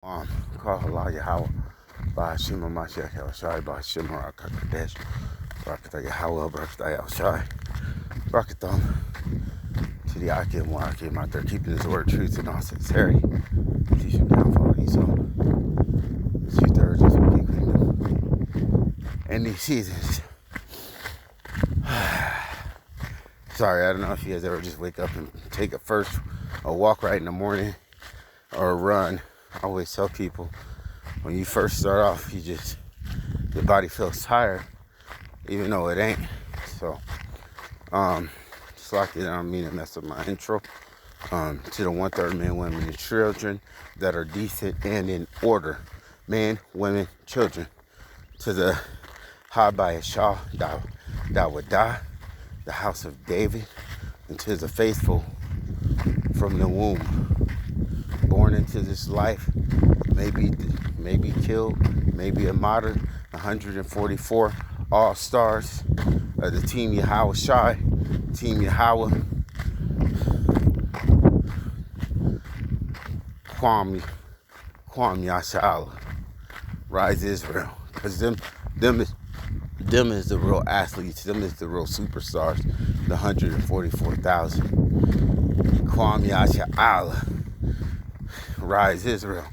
Call Allah Yahweh, Bahashima Mashiach Yahushai, Bahashima Rakakadesh, Barakatah Yahweh, Barakatah Yahushai, Barakatham to the Akim, Warakim out there keeping his word, truth, and all sincerity. Teach him downfall, Esau. Two thirds of the kingdom. And these seasons. Sorry, I don't know if you guys ever just wake up and take a walk right in the morning or a run. I always tell people when you first start off, your body feels tired, even though it ain't. So, just like it, I don't mean to mess up my intro. To the 1/3 men, women, and children that are decent and in order. Men, women, children. To the Habayah Shah, Dawadah, the house of David, and to the faithful from the womb, born into this life, maybe killed, maybe a martyr, 144 all-stars of the Team Yahweh Shai, Team Yahweh, Kwam Yasha'Allah, Rise Israel, because them is the real athletes, them is the real superstars, the 144,000. Kwam Yasha'Allah, Rise Israel.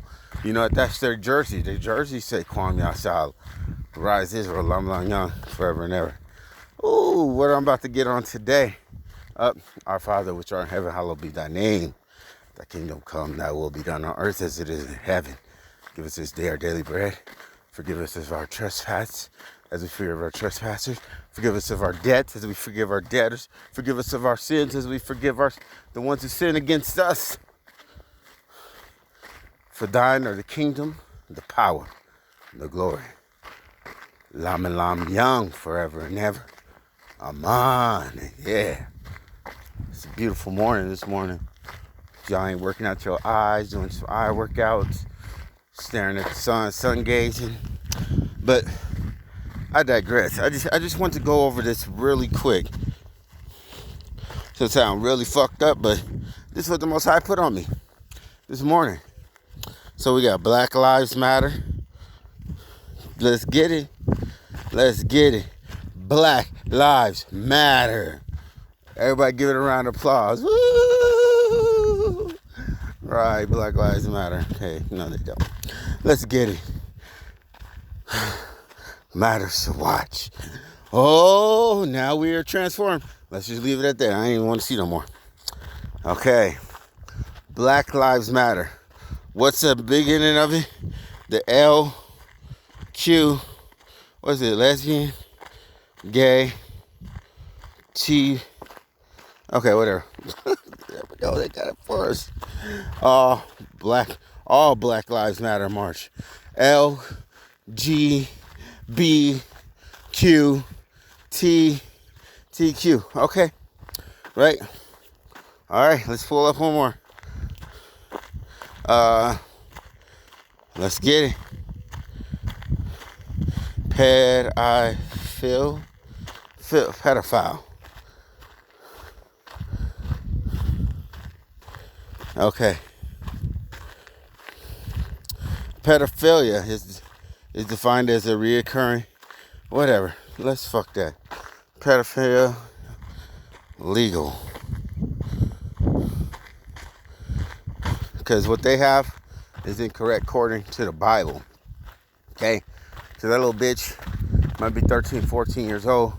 You know what? That's their jersey. Their jersey say Kwam Yasha'Allah, Rise Israel, Lam Lam Young, forever and ever. Ooh, what I'm about to get on today. Our Father which art in heaven, hallowed be thy name. Thy kingdom come, thy will be done on earth as it is in heaven. Give us this day our daily bread. Forgive us of our trespasses, as we forgive our trespassers. Forgive us of our debts, as we forgive our debtors. Forgive us of our sins, as we forgive the ones who sin against us. For thine are the kingdom, the power, and the glory. Lam and Lam Young, forever and ever. Amen. Yeah. It's a beautiful morning this morning. Y'all ain't working out your eyes, doing some eye workouts, staring at the sun gazing. But I digress. I just want to go over this really quick. So it sounds really fucked up, but this is what the Most High put on me this morning. So we got Black Lives Matter. Let's get it. Let's get it. Black Lives Matter. Everybody give it a round of applause. Woo! Right, Black Lives Matter. Hey, no they don't. Let's get it. Matters to watch. Oh, now we are transformed. Let's just leave it at that. I ain't even want to see no more. Okay. Black Lives Matter. What's the beginning of it? The LQ. What's it? Lesbian, gay, T. Okay, whatever. There we go. They got it for us. All Black Lives Matter march. L, G, B, Q, T, TQ. Okay. Right. All right. Let's pull up one more. Let's get it. Pedophile. Okay. Pedophilia is defined as a reoccurring, whatever. Let's fuck that. Pedophilia legal. Because what they have is incorrect according to the Bible. Okay? So that little bitch might be 13, 14 years old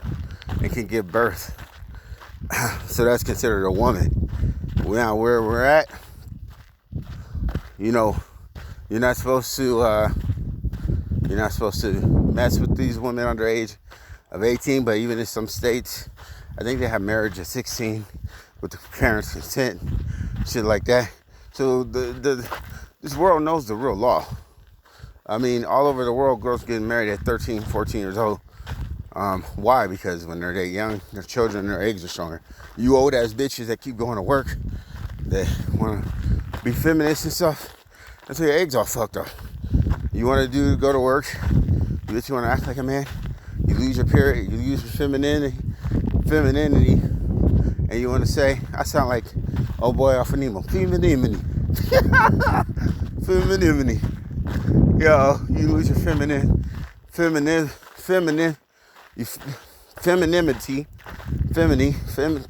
and can give birth. So that's considered a woman. Now where we're at, you know, you're not supposed to mess with these women under age of 18, but even in some states, I think they have marriage at 16 with the parents' consent, shit like that. So this world knows the real law. I mean, all over the world, girls getting married at 13, 14 years old. Why? Because when they're that young, their children, their eggs are stronger. You old ass bitches that keep going to work, that want to be feminists and stuff, that's why your eggs all fucked up. You want to go to work, you want to act like a man, you lose your period, you lose your femininity, and you want to say, I sound like old boy off of Nemo, femininity. Yo, you lose your femininity,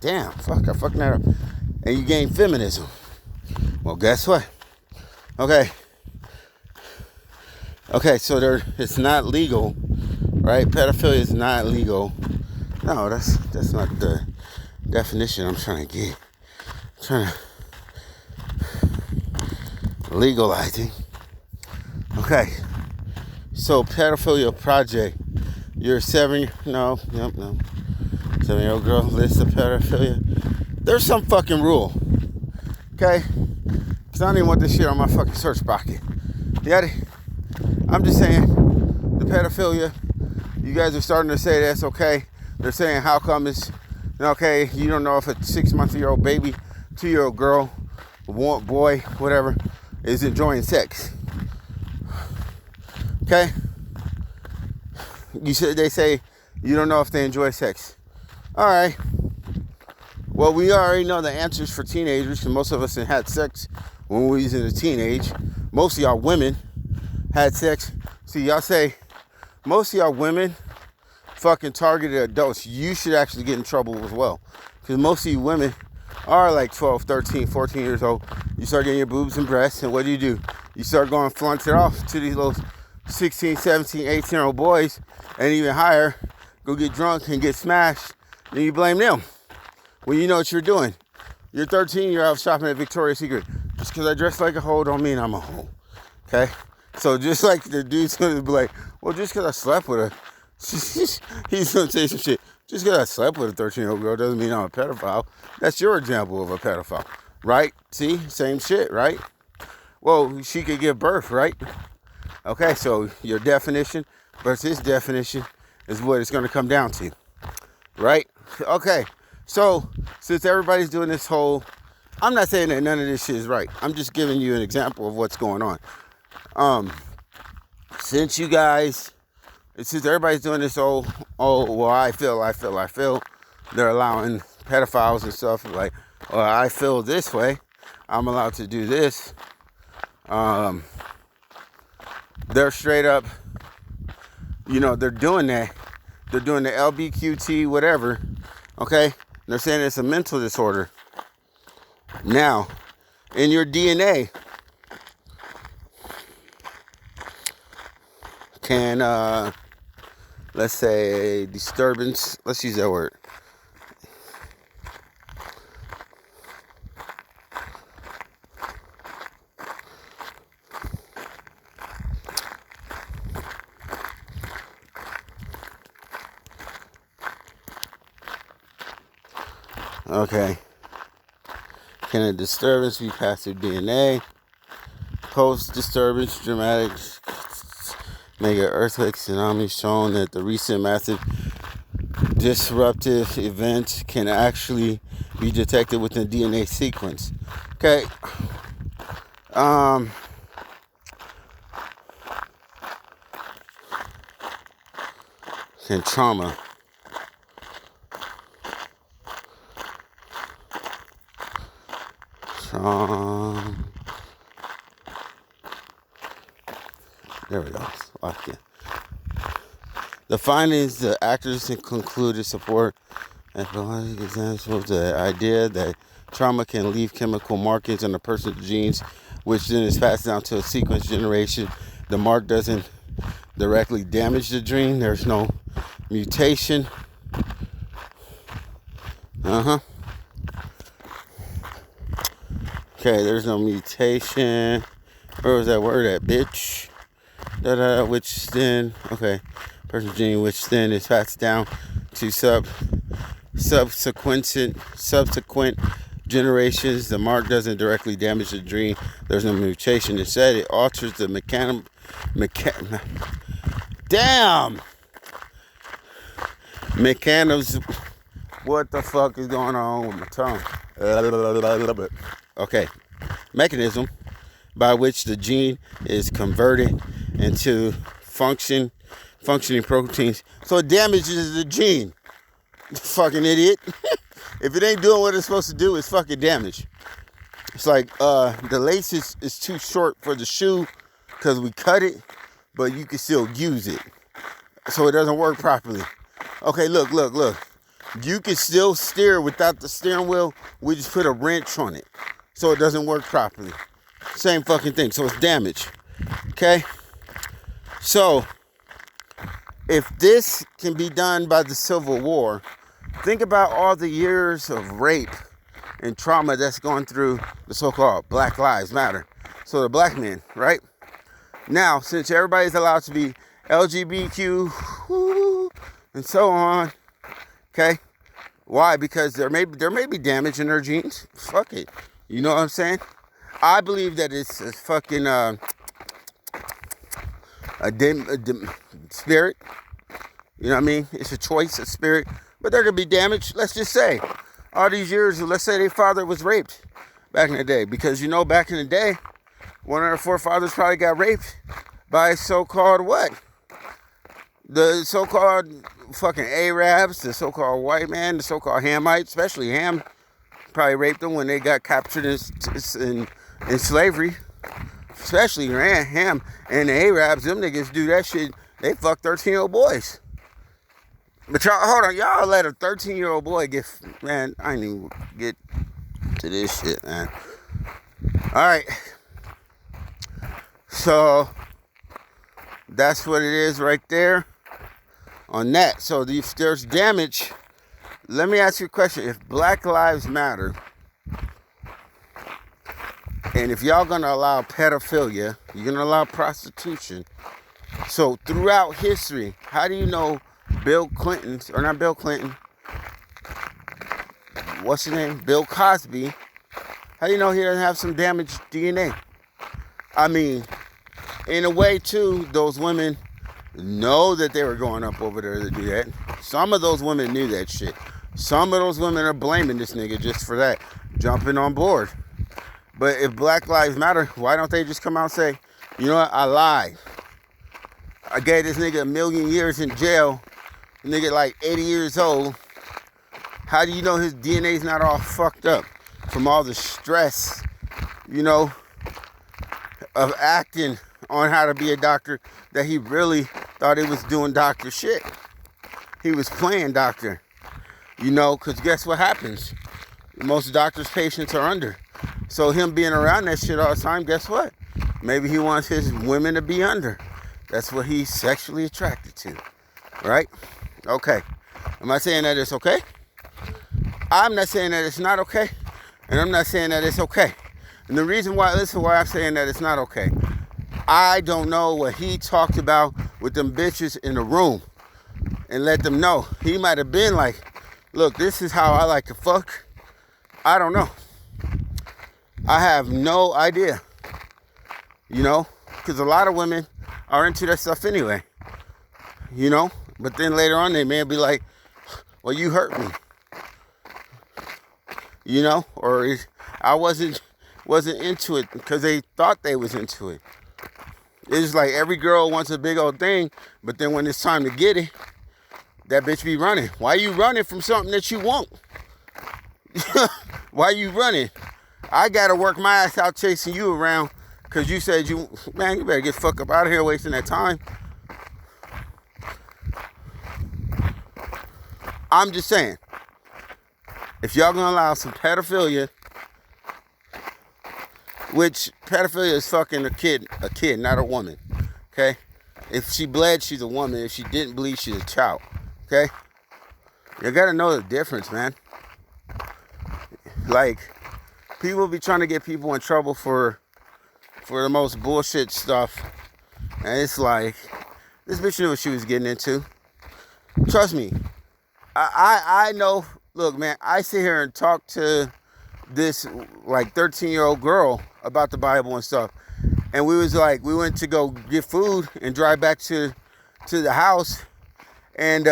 damn, fuck, I fucked that up. And you gain feminism. Well, guess what? Okay, so it's not legal, right? Pedophilia is not legal. No, that's not the definition I'm trying to get. I'm trying to legalizing. Okay, so pedophilia project. You're 7-year-old girl lists of pedophilia. There's some fucking rule, okay? Because I don't even want this shit on my fucking search bucket. Yeah, I'm just saying, the pedophilia, you guys are starting to say that's okay. They're saying, how come it's okay? You don't know if a 6-month-old baby, 2-year-old girl, boy, whatever, is enjoying sex. Okay? They say you don't know if they enjoy sex. All right. Well, we already know the answers for teenagers, because most of us had sex when we was in a teenage. Most of y'all women had sex. See, y'all say most of y'all women fucking targeted adults. You should actually get in trouble as well, because most of you women are like 12, 13, 14 years old. You start getting your boobs and breasts, and what do? You start going flaunt it off to these little 16, 17, 18-year-old boys, and even higher, go get drunk and get smashed, then you blame them. When you know what you're doing. You're 13, you're out shopping at Victoria's Secret. Just because I dress like a hoe don't mean I'm a hoe. Okay? So just like the dude's going to be like, well, just because I slept with her, he's going to say some shit. Just because I slept with a 13-year-old girl doesn't mean I'm a pedophile. That's your example of a pedophile. Right? See? Same shit, right? Well, she could give birth, right? Okay, so your definition versus his definition is what it's going to come down to. Right? Okay, so since everybody's doing this whole, I'm not saying that none of this shit is right. I'm just giving you an example of what's going on. Since everybody's doing this whole, well, I feel, they're allowing pedophiles and stuff like, well, I feel this way, I'm allowed to do this. They're straight up, they're doing that. They're doing the LBQT, whatever, okay? They're saying it's a mental disorder. Now, in your DNA, can, let's say, disturbance, let's use that word. Okay. Can a disturbance be passed through DNA? Post-disturbance, dramatic mega earthquake tsunami shown that the recent massive disruptive event can actually be detected within DNA sequence. Okay. Can trauma there we go. Okay. The findings, the actors concluded support epidemiologic examples the idea that trauma can leave chemical markings on a person's genes, which then is passed down to a sequence generation. The mark doesn't directly damage the gene. There's no mutation. Okay, there's no mutation. Where was that word at, bitch? Which then, okay, person's gene, which then is passed down to subsequent generations. The mark doesn't directly damage the gene. There's no mutation. Instead, it alters the mechanisms. What the fuck is going on with my tongue? Okay, mechanism by which the gene is converted into functioning proteins. So it damages the gene. Fucking idiot. If it ain't doing what it's supposed to do, it's fucking damaged. It's like the lace is too short for the shoe, because we cut it, but you can still use it. So it doesn't work properly. Okay, look. You can still steer without the steering wheel. We just put a wrench on it, so it doesn't work properly. Same fucking thing, so it's damaged. Okay? So, if this can be done by the Civil War, think about all the years of rape and trauma that's gone through the so-called Black Lives Matter. So the black men, right? Now, since everybody's allowed to be LGBTQ and so on, okay? Why? Because there may be damage in their genes. Fuck it. You know what I'm saying? I believe that it's a fucking spirit. You know what I mean? It's a choice, a spirit. But they're going to be damaged. Let's just say, all these years, let's say their father was raped back in the day. Because, you know, back in the day, one of their forefathers probably got raped by so-called what? The so-called fucking Arabs, the so-called white man, the so-called Hamites, especially Ham, probably raped them when they got captured in slavery. Especially Ham and the Arabs, them niggas do that shit. They fuck 13-year-old boys. But y'all, hold on, y'all let a 13-year-old boy get, man, I ain't even get to this shit, man. Alright. So, that's what it is right there on that. So, if there's damage, let me ask you a question. If Black Lives Matter, and if y'all gonna allow pedophilia, you're gonna allow prostitution. So throughout history, how do you know Bill Clinton, or not Bill Clinton, what's his name? Bill Cosby. How do you know he doesn't have some damaged DNA? I mean, in a way too, those women know that they were going up over there to do that. Some of those women knew that shit. Some of those women are blaming this nigga just for that, jumping on board. But if Black Lives Matter, why don't they just come out and say, you know what, I lied. I gave this nigga 1 million years in jail. Nigga like 80 years old. How do you know his DNA's not all fucked up from all the stress, you know, of acting on how to be a doctor, that he really thought he was doing doctor shit. He was playing doctor, you know, because guess what happens? Most doctors' patients are under. So him being around that shit all the time, guess what? Maybe he wants his women to be under. That's what he's sexually attracted to, right? Okay. Am I saying that it's okay? I'm not saying that it's not okay, and I'm not saying that it's okay. And the reason why, listen, why I'm saying that it's not okay. I don't know what he talked about with them bitches in the room and let them know. He might have been like, look, this is how I like to fuck. I don't know. I have no idea. You know, because a lot of women are into that stuff anyway. You know, but then later on they may be like, well, you hurt me. You know, or I wasn't into it because they thought they was into it. It's like every girl wants a big old thing, but then when it's time to get it, that bitch be running. Why you running from something that you want? Why you running? I gotta work my ass out chasing you around because you said you better get fuck up out of here wasting that time. I'm just saying, if y'all gonna allow some pedophilia, which pedophilia is fucking a kid, not a woman, okay? If she bled, she's a woman. If she didn't bleed, she's a child, okay? You gotta know the difference, man. Like, people be trying to get people in trouble for the most bullshit stuff, and it's like, this bitch knew what she was getting into. Trust me, I know. Look, man, I sit here and talk to this like 13-year-old girl about the Bible and stuff, and we went to go get food and drive back to the house, and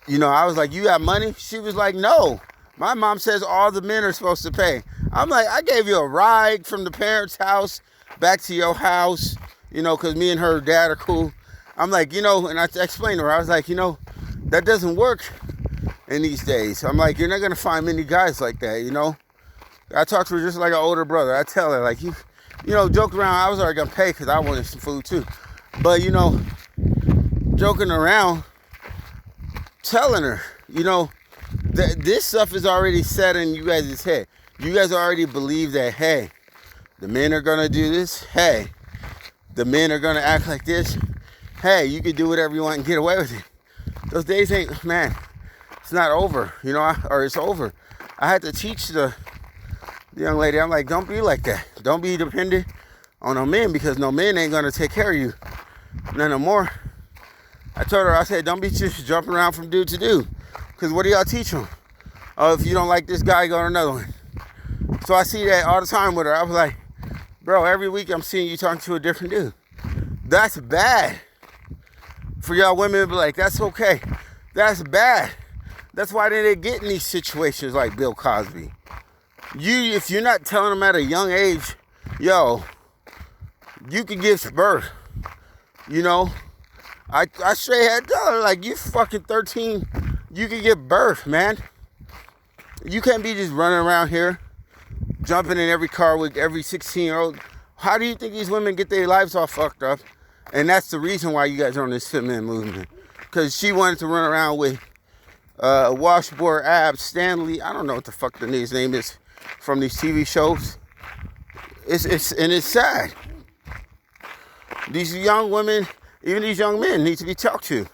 you know, I was like, you got money? She was like, no, my mom says all the men are supposed to pay. I'm like, I gave you a ride from the parents' house back to your house, you know, because me and her dad are cool. I'm like, you know, and I explained to her, I was like, you know, that doesn't work in these days. I'm like, you're not going to find many guys like that, you know. I talk to her just like an older brother. I tell her, like, you joking around. I was already gonna pay because I wanted some food too. But joking around, telling her, that this stuff is already set in you guys' head. You guys already believe that, hey, the men are gonna do this. Hey, the men are gonna act like this. Hey, you can do whatever you want and get away with it. Those days ain't, man, it's not over, or it's over. I had to teach the young lady, I'm like, don't be like that. Don't be dependent on no men, because no men ain't gonna take care of you no more. I told her, I said, don't be just jumping around from dude to dude, because what do y'all teach them? Oh, if you don't like this guy, go to another one. So I see that all the time with her. I was like, bro, every week I'm seeing you talking to a different dude. That's bad. For y'all women to be like, that's okay. That's bad. That's why they get in these situations like Bill Cosby. If you're not telling them at a young age, yo, you can give birth. I straight had done like, you fucking 13, you can give birth, man. You can't be just running around here, jumping in every car with every 16-year-old. How do you think these women get their lives all fucked up? And that's the reason why you guys are on this feminine movement. Because she wanted to run around with washboard abs, Stanley. I don't know what the fuck the nigga's name is from these TV shows. It's sad. These young women, even these young men, need to be talked to.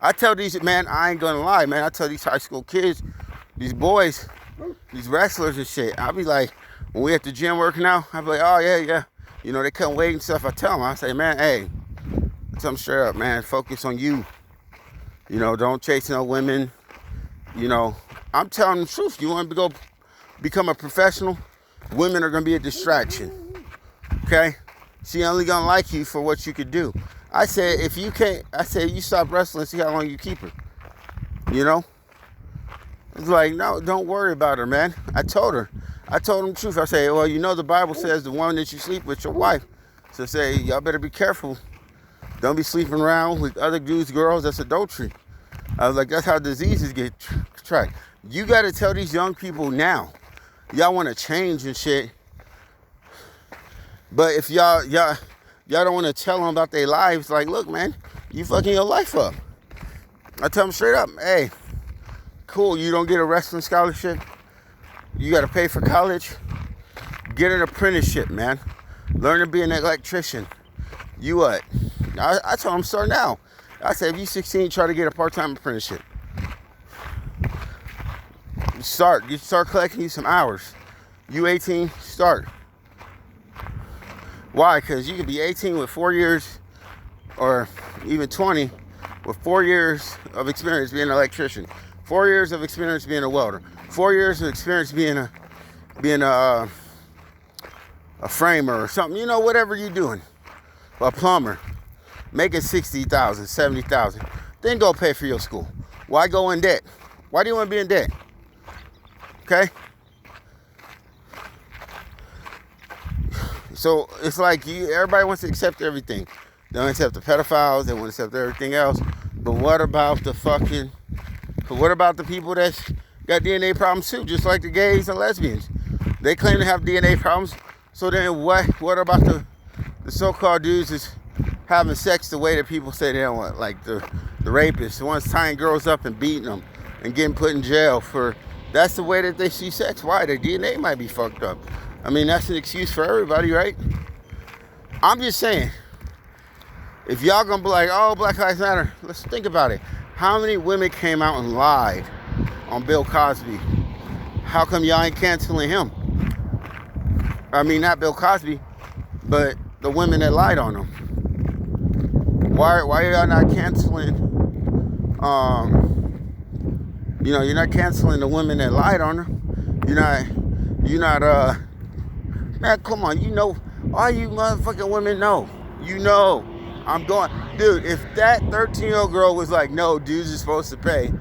I tell these, man, I ain't gonna lie, man. I tell these high school kids, these boys, these wrestlers and shit. I'll be like, when we at the gym working out, I'll be like, oh yeah. They come weight and stuff. I tell them, I say, man, hey, tell them straight up, man, focus on you. Don't chase no women. I'm telling the truth. You want to go become a professional? Women are going to be a distraction. Okay? She only going to like you for what you could do. I said, if you can't, you stop wrestling, see how long you keep her. It's like, no, don't worry about her, man. I told them the truth. I say, well, the Bible says the woman that you sleep with, your wife. So say, y'all better be careful. Don't be sleeping around with other dudes, girls. That's adultery. I was like, that's how diseases get tracked. You got to tell these young people now. Y'all want to change and shit. But if y'all don't want to tell them about their lives, like, look, man, you fucking your life up. I tell them straight up, hey, cool, you don't get a wrestling scholarship. You got to pay for college. Get an apprenticeship, man. Learn to be an electrician. You what? I told them start now. I said, if you 16, try to get a part-time apprenticeship. You start collecting you some hours. You 18, start. Why? Because you could be 18 with 4 years, or even 20 with 4 years of experience being an electrician, 4 years of experience being a welder, 4 years of experience being a framer or something. Whatever you're doing, a plumber, making $60,000, $70,000. Then go pay for your school. Why go in debt? Why do you want to be in debt? Okay. So it's like everybody wants to accept everything. They want to accept the pedophiles. They want to accept everything else. But what about the people that got DNA problems too? Just like the gays and lesbians. They claim to have DNA problems. So then what about the so-called dudes is having sex the way that people say they don't want? Like the rapists, the ones tying girls up and beating them and getting put in jail for... That's the way that they see sex. Why? Their DNA might be fucked up. I mean, that's an excuse for everybody, right? I'm just saying, if y'all gonna be like, oh, Black Lives Matter, let's think about it. How many women came out and lied on Bill Cosby? How come y'all ain't canceling him? I mean, not Bill Cosby, but the women that lied on him. Why are y'all not canceling, you're not canceling the women that lied on her. You're not, man, come on, all you motherfucking women know. I'm going, dude, if that 13-year-old girl was like, no, dudes are supposed to pay,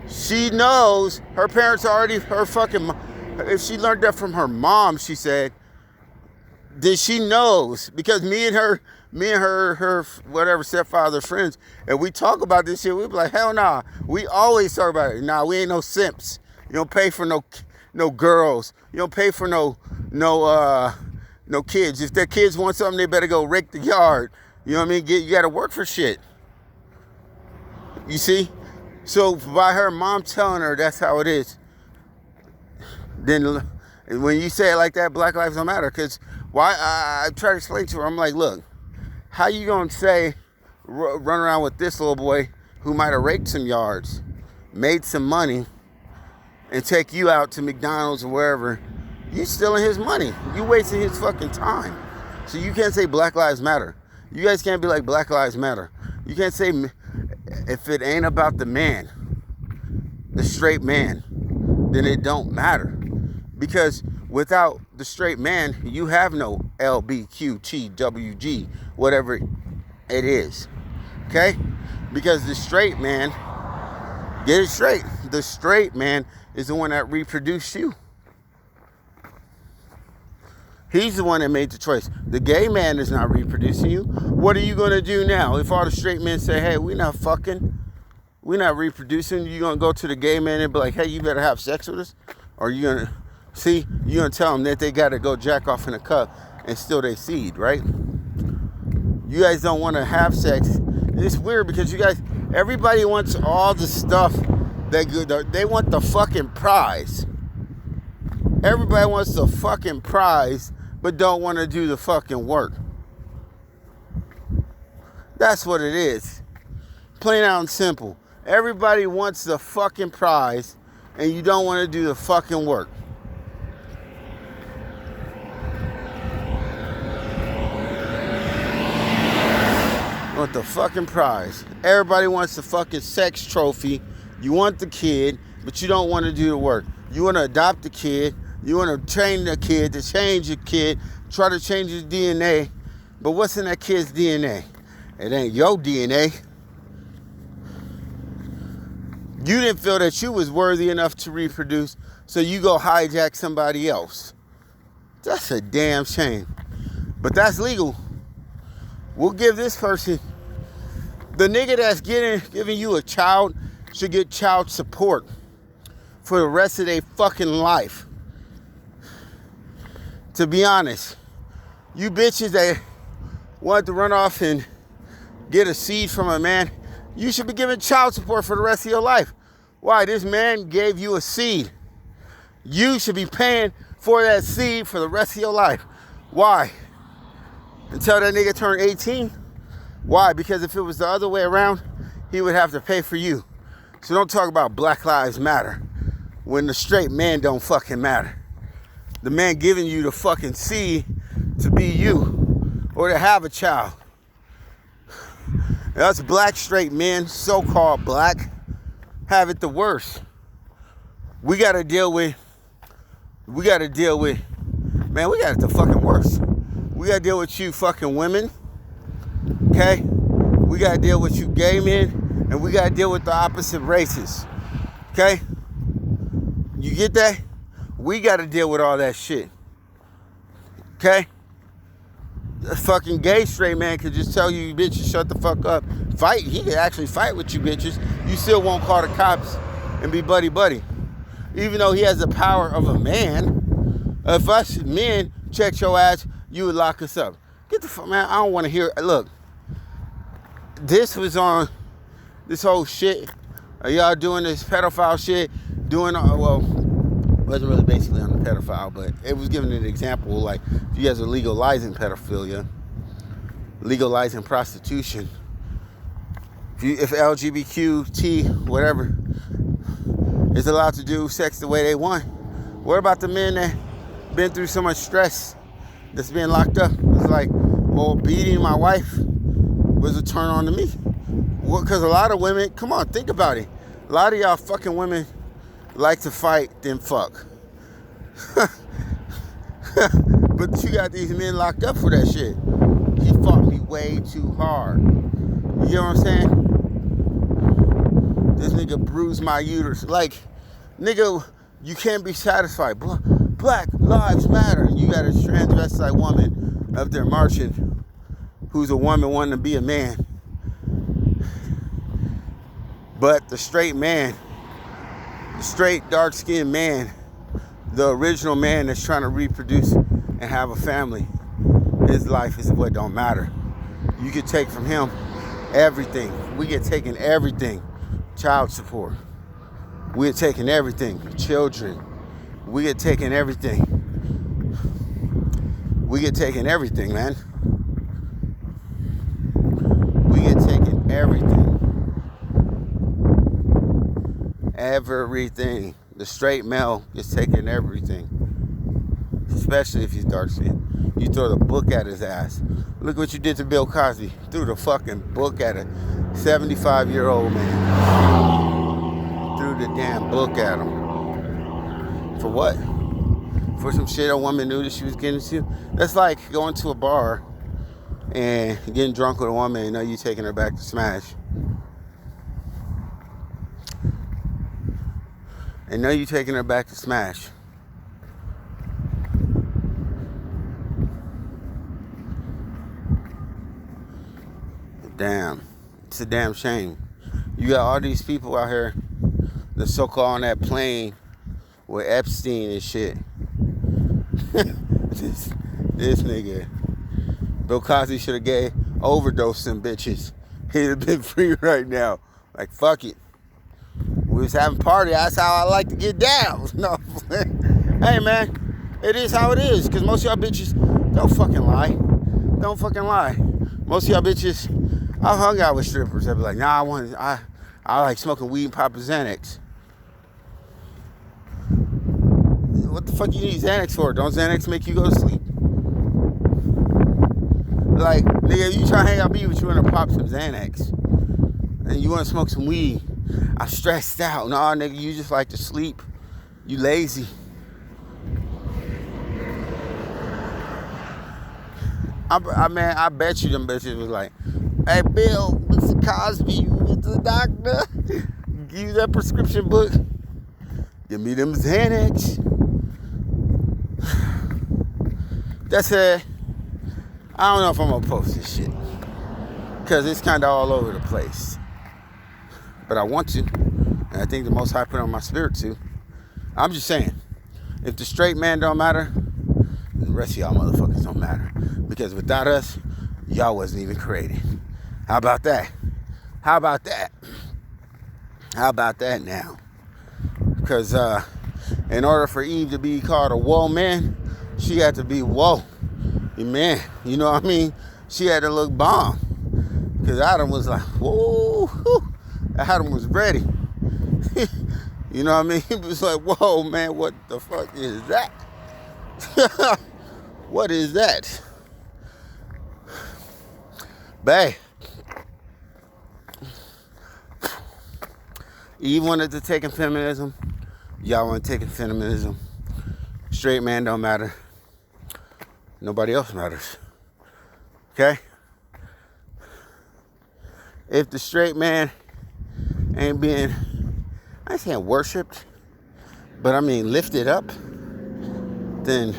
she knows her parents already, if she learned that from her mom, she said, then she knows, because me and her whatever stepfather friends, and we talk about this shit, we be like, hell nah. We always talk about it. Nah, we ain't no simps. You don't pay for no girls. You don't pay for no no kids. If their kids want something, they better go rake the yard. You know what I mean? You got to work for shit. You see? So by her mom telling her that's how it is, then when you say it like that, Black Lives Don't Matter. Because why? I try to explain to her. I'm like, look, how you gonna say run around with this little boy who might have raked some yards, made some money, and take you out to McDonald's or wherever? You stealing his money. You wasting his fucking time. So you can't say Black Lives Matter. You guys can't be like Black Lives Matter. You can't say if it ain't about the man, the straight man, then it don't matter. Because without the straight man, you have no LBQTWG, whatever it is. Okay? Because the straight man, get it straight, the straight man is the one that reproduced you. He's the one that made the choice. The gay man is not reproducing you. What are you going to do now? If all the straight men say, hey, we're not fucking, we're not reproducing, you going to go to the gay man and be like, hey, you better have sex with us? Or you going to, see, you're going to tell them that they got to go jack off in a cup and steal their seed, right? You guys don't want to have sex. And it's weird because you guys, everybody wants all the stuff they want the fucking prize. Everybody wants the fucking prize, but don't want to do the fucking work. That's what it is. Plain out and simple. Everybody wants the fucking prize, and you don't want to do the fucking work. You want the fucking prize. Everybody wants the fucking sex trophy. You want the kid, but you don't want to do the work. You want to adopt the kid. You want to train the kid to change your kid, try to change his DNA. But what's in that kid's DNA? It ain't your DNA. You didn't feel that you was worthy enough to reproduce, so you go hijack somebody else. That's a damn shame. But that's legal. We'll give this person, the nigga that's giving you a child should get child support for the rest of their fucking life. To be honest, you bitches that want to run off and get a seed from a man, you should be giving child support for the rest of your life. Why? This man gave you a seed. You should be paying for that seed for the rest of your life. Why? Until that nigga turned 18? Why? Because if it was the other way around, he would have to pay for you. So don't talk about Black Lives Matter when the straight man don't fucking matter. The man giving you the fucking seed to be you or to have a child. Us black straight men, so-called black, have it the worst. We gotta deal with, man, we got it the fucking worst. We gotta deal with you fucking women, okay? We gotta deal with you gay men, and we gotta deal with the opposite races, okay? You get that? We gotta deal with all that shit, okay? The fucking gay straight man could just tell you bitches shut the fuck up. Fight, he could actually fight with you bitches. You still won't call the cops and be buddy-buddy. Even though he has the power of a man, if us men checked your ass, you would lock us up. Get the fuck, man, I don't want to hear, look, this was on this whole shit. Y'all doing this pedophile shit, wasn't really basically on the pedophile, but it was giving an example, like, if you guys are legalizing pedophilia, legalizing prostitution, if LGBTQ, whatever, is allowed to do sex the way they want, what about the men that been through so much stress that's being locked up? It's like, well, beating my wife was a turn on to me. Well, because a lot of women, come on, think about it. A lot of y'all fucking women like to fight than fuck. But you got these men locked up for that shit. He fought me way too hard. You know what I'm saying? This nigga bruised my uterus. Like, nigga, you can't be satisfied. Black Lives Matter. And you got a transvestite woman up there marching who's a woman wanting to be a man. But the straight man, the straight dark-skinned man, the original man that's trying to reproduce and have a family, His life is what don't matter. You could take from him everything. We get taken everything. Child support. We get taken everything. Children. We get taken everything. We get taken everything, man. We get taken everything. Everything. The straight male gets taken everything. Especially if he's dark skinned. You throw the book at his ass. Look what you did to Bill Cosby. Threw the fucking book at a 75-year-old man. Threw the damn book at him. For what? For some shit a woman knew that she was getting into? That's like going to a bar and getting drunk with a woman and know you taking her back to smash. And know you taking her back to smash. Damn. It's a damn shame. You got all these people out here that's so-called on that plane with Epstein and shit. this nigga. Bill Cosby should have gave overdose some bitches. He'd have been free right now. Like, fuck it. We was having a party. That's how I like to get down. No. Hey, man. It is how it is. Because most of y'all bitches don't fucking lie. Don't fucking lie. Most of y'all bitches, I've hung out with strippers that be like, nah, I like smoking weed and popping Xanax. What the fuck you need Xanax for? Don't Xanax make you go to sleep? Like, nigga, if you try to hang out with me, but you want to pop some Xanax and you want to smoke some weed, I'm stressed out. Nah, nigga, you just like to sleep. You lazy. I bet you them bitches was like, hey, Bill, Mr. Cosby, you went to the doctor? Give you that prescription book? Give me them Xanax. That's it. I don't know if I'm going to post this shit. Because it's kind of all over the place. But I want to. And I think the Most High put on my spirit to. I'm just saying. If the straight man don't matter, the rest of y'all motherfuckers don't matter. Because without us, y'all wasn't even created. How about that? How about that? How about that now? Because in order for Eve to be called a woman, she had to be woe. Man, you know what I mean? She had to look bomb. Because Adam was like, whoa. Adam was ready. You know what I mean? He was like, whoa, man, what the fuck is that? What is that? Bae. Eve wanted to take in feminism. Y'all want to take in feminism. Straight man don't matter. Nobody else matters. Okay? If the straight man ain't being, I ain't saying worshipped, but I mean lifted up, then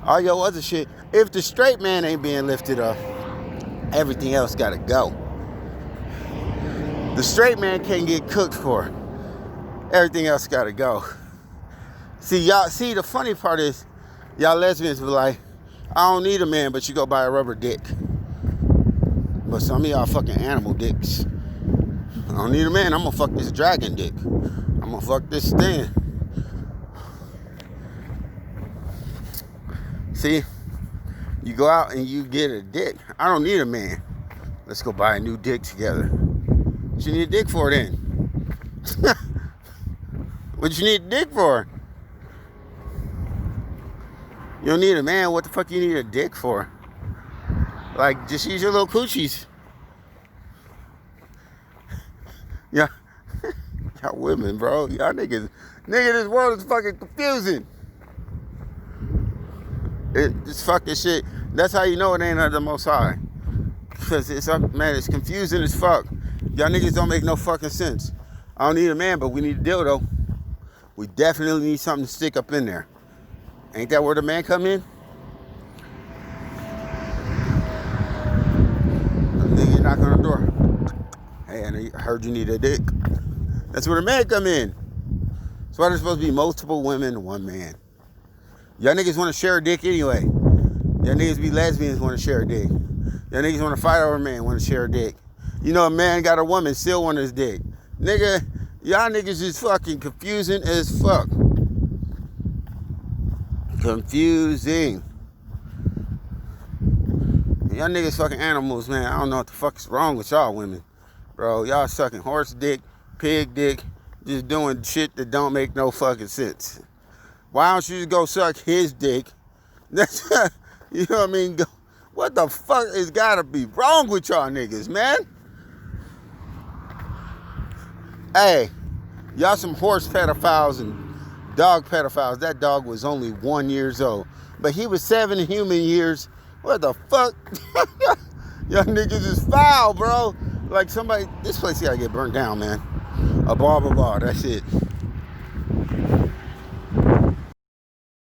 all your other shit, if the straight man ain't being lifted up, everything else gotta go. The straight man can't get cooked for. Everything else gotta go. See, the funny part is, y'all lesbians be like, I don't need a man, but you go buy a rubber dick. But some of y'all fucking animal dicks. I don't need a man, I'm gonna fuck this dragon dick. I'm gonna fuck this thing. See, you go out and you get a dick. I don't need a man. Let's go buy a new dick together. What you need a dick for then? What you need a dick for? You don't need a man. What the fuck you need a dick for? Like, just use your little coochies. Yeah. Y'all women, bro. Y'all niggas. Nigga, this world is fucking confusing. It's fucking shit. That's how you know it ain't of the Most High. Because it's confusing as fuck. Y'all niggas don't make no fucking sense. I don't need a man, but we need a dildo. We definitely need something to stick up in there. Ain't that where the man come in? The nigga knock on the door. Hey, I heard you need a dick. That's where the man come in. That's why there's supposed to be multiple women, one man. Y'all niggas want to share a dick anyway. Y'all niggas be lesbians want to share a dick. Y'all niggas want to fight over a man, want to share a dick. You know a man got a woman, still want his dick. Nigga, y'all niggas is fucking confusing as fuck. Confusing. Y'all niggas fucking animals, man. I don't know what the fuck is wrong with y'all women. Bro, y'all sucking horse dick, pig dick, just doing shit that don't make no fucking sense. Why don't you just go suck his dick? That's, you know what I mean? What the fuck is gotta be wrong with y'all niggas, man? Hey, y'all some horse pedophiles and dog pedophiles. That dog was only 1 year old, but he was 7 human years. What the fuck? Y'all niggas is foul, bro. Like somebody, this place gotta get burnt down, man. A blah, blah, blah. That's it.